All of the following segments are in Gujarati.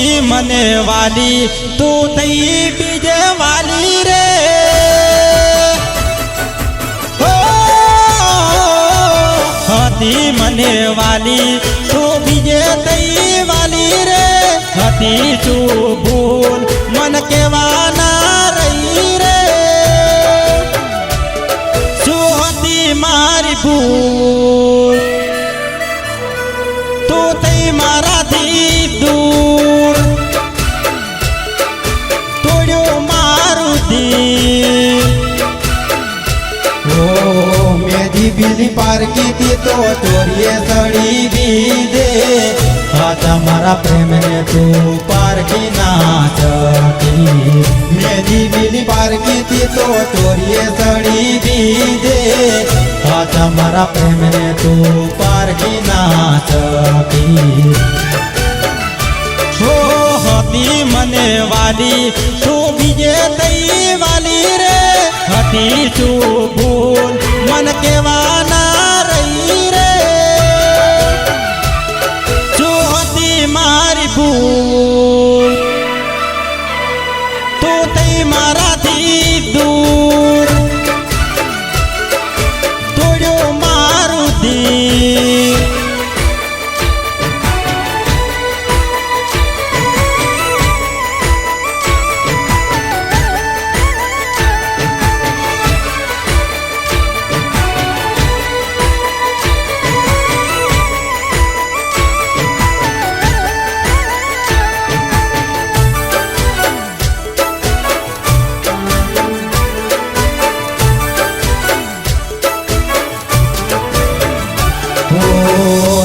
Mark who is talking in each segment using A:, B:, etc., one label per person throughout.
A: હતી મને વાલી તું થઈ બીજે વાલી રે હતી મને વાલી તું બીજે થઈ વાલી રે હતી તું ભૂલ મન કેવાના રહી રે શું હતી મારી ભૂલ તું થઈ મારાથી દૂર તોડ્યું મારું દિલ
B: મેધી બીલી પારકી તી તો ચોરીએ સડી દીધે આ તમારા પ્રેમને તું પારકી ના ચકી મેધી બીલી પારકી તી તો ચોરીએ સડી દીધે આ તમારા પ્રેમને તું પારકી ના ચકી
A: હો હતી મને વાલી તું બીજે થઈ વાલી રે હતી તું ભૂલ મન કેવાના રહી રે શું હતી મારી ભૂલ તું થઈ મારાથી દૂર તોડ્યું મારું દિલ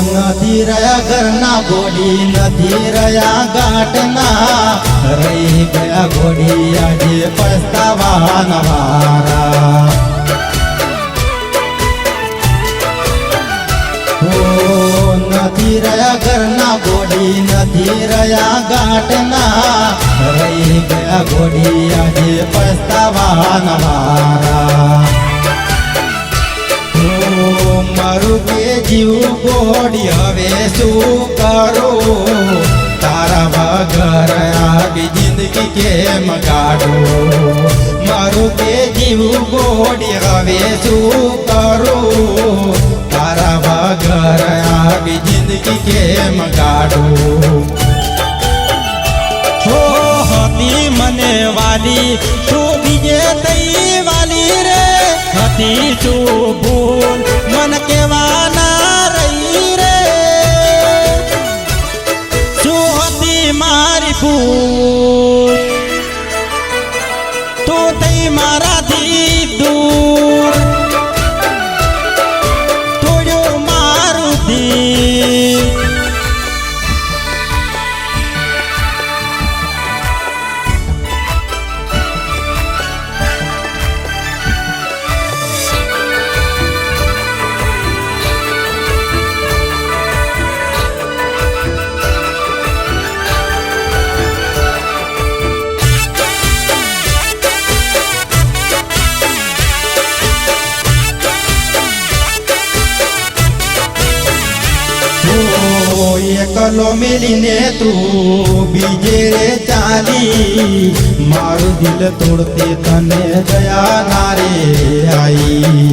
B: નથી રહ્યા ઘરના ગોડી નથી રહ્યા ગાંઠના રહી ગયા ગોડી આજે પસ્તાવાના વારા નથી રહ્યા ઘરના ગોડી નથી રહ્યા ગાંઠના રહી ગયા ગોડી આજે પસ્તાવાના વારા મારું કે જીવ ગોડી હવે શું કરું તારા વગર આવી જિંદગી કેમ કાઢું મારું કે જીવ ગોડી હવે શું કરું તારા વગર આવી જિંદગી કેમ કાઢું
A: હો હતી મને વાલી તું બીજે થઈ વાલી રે હતી તું ભૂલ મન કેવાના રહી રે શું હતી મારી ભૂલ તું થઈ મારાથી દૂર તોડ્યું મારું દિલ
B: એકલો મિલીને તું બીજે રે ચાલી મારું દિલ તોડતે તને દયા નારે આઈ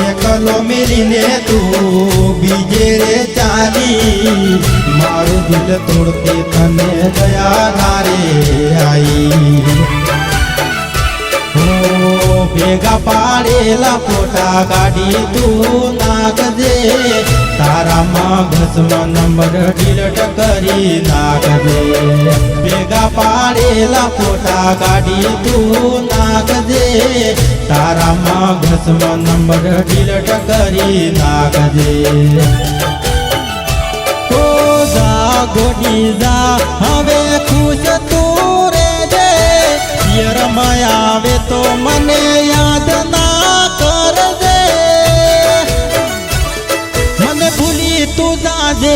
B: એકલો મિલીને તું બીજે રે ચાલી મારું દિલ તોડતે તને દયા નારે આઈ ભેગા પાડેલા ફોટા કાઢી તું નાખજે તારા મગજમાં નંબર ડિલીટ કરી નાખજે ભેગા પાડેલા ફોટા કાઢી તું નાખજે તારા મગજમાં નંબર ડિલીટ કરી નાખજે
A: ઓ જા ગોડી જા હવે ખુશ તું રેજે પિયરમાં આવે તો મને યાદ ના કરજે મને ભૂલી તું જાજે